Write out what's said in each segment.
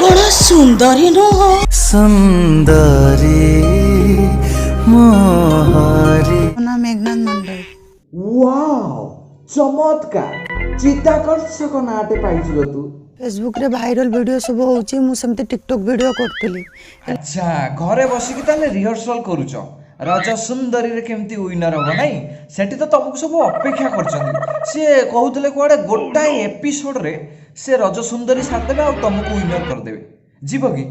बड़ा सुंदरी न सुंदरी मोहरी ना मेघनाथ मंडल वाओ चमत्कार चित्ताकर्षक नाटे पाइछुलो तू फेसबुक रे भाइराल वीडियो सब होची मु सेमते टिकटॉक वीडियो करतली अच्छा घरे बसिकी ताले रिहर्सल करूछ रज सुंदरी रे केमती विनर हो नाही सेठी तो तुमको सब अपेक्षा करछन्ती से कहउतले कोडे गोटाए एपिसोड रे से रज सुंदरी साथ देबे आ तुमको विनर कर देबे जीव की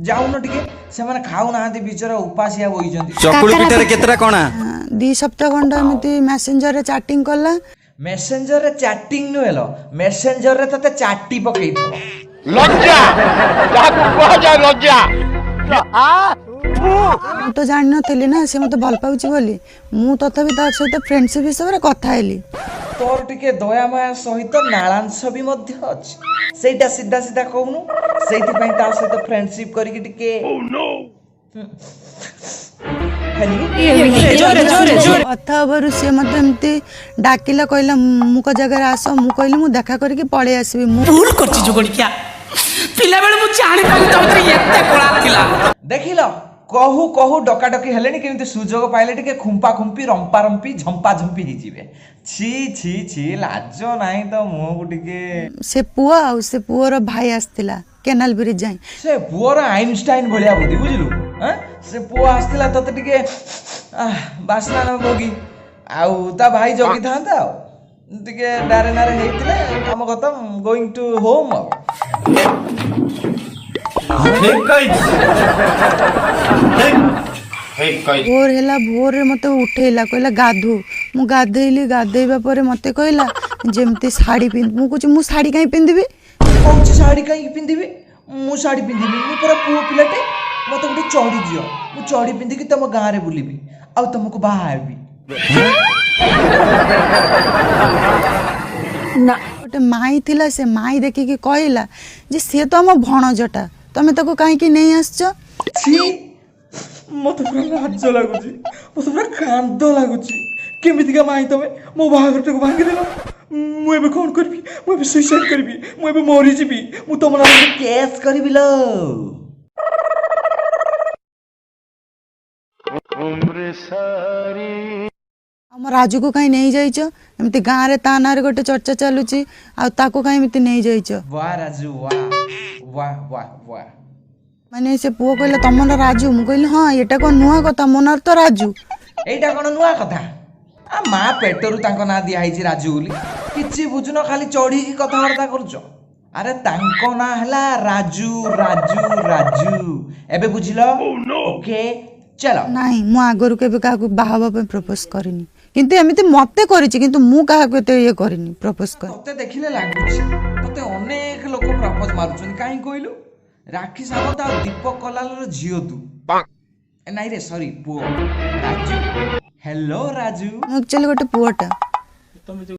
जाउन टिके से माने खाउ नाहंती बिचारा उपासिया होई जंती चकुली पिठरे केतरा कोना 2 सप्ताह खंड एमती मैसेंजर रे चैटिंग करला मेसेंजर रे चैटिंग नु हेलो मेसेंजर रे तते चाटी पकई थो लज्जा जाकू कह जा लज्जा मु तो जान नथली ना से मते भल पाउची बोली मु तथापि ता सहित फ्रेंडशिप हिसाब रे कथा हेली तोर टिके दया माया सहित नालांश भी मध्य अछि सेटा सीधा सीधा कहउनु सेति पई ता सहित फ्रेंडशिप करिके टिके कथा हबारु से मते एमती डाकिला कहला मुक जगह आस मु कहली मु देखा करके पळे आसीबी मु भूल करछि जोगड़िया पिला बेले मु जानि पाउ तमतरी एते कोळा थिला देखिलो कहू कहू डकाडकी हेलेनी केमती सुजोग पाइले टिके खुंपा खुंपी रंपा रंपी झंपा झंपी हि जिवे छी छी छी लाज नाही तो मुह टिके से पुआ आ से पुअर भाई आस्तिला केनाल ब्रिज जाई से पुअर आइंस्टाइन भलिया बुद्धि बुझिलु हैं से पुआ आस्तिला तते टिके बासना न भोगी आउ ता भाई जगी थांता टिके डारे नारे हेइतिले काम खत्म गोइंग टू होम भोर हेला भोर रे मते उठेला कहला गाधु मु गाधेइली गाधेइबा परे मते कहला जेमती साड़ी पिंद मु कुछ मु साड़ी काई पिंदिबी कौन साड़ी कहीं पिंधिबी मु साड़ी पिंधिबी मु पूरा पुओ पिलाटे मते गोटे चढ़ी जियो मु चढ़ी पिंधिकी तम गाँ रे बुलिबी आ तुमको बाहारबी ना गोटे माई थिला से माई देखि के कहला जे से तो हम भणजटा तमे ताको काई की नहीं आछो छी मते पूरा लाज लागुची मते पूरा कांद लागुची केमिति का माई तमे मो बाहागर को भांगी देलो मु एबे कोन करबी मु एबे सुसाइड करबी मु एबे मरि जिबी मु तमरा केस करबी लो हम राजू को कहीं नहीं जाइछो एमती गाँ रे ता ना रे गोटे चर्चा चलुची आ ताको कहीं एमती नहीं जाइछो वाह राजू वाह वाह वाह वाह माने से पुओ कहला तमन राजू मु कहली हां एटा को नुआ कथा मोनार तो राजू एइटा कोन नुआ कथा आ मा पेटरू तांको ना दिया हाइची राजू बोली किछि बुझुनो खाली चढ़ी की कथा वार्ता करूछो अरे तांको ना हला राजू राजू राजू एबे बुझिलो ओके चलो नहीं मु आगरु केबे काकू बाहाबा पे प्रपोज करिनी किंतु एमिति मते करिछि किंतु मु काहाको ते ये करिनी प्रपोज कर तते देखिले लागुछि तते अनेक लोक प्रपोज मारुछन काई कहलु राखी सावंत आ दीपक कलालर झियो तू नाही रे सॉरी पुओ राजू हेलो राजू मु एक्चुअली गोटे पुआटा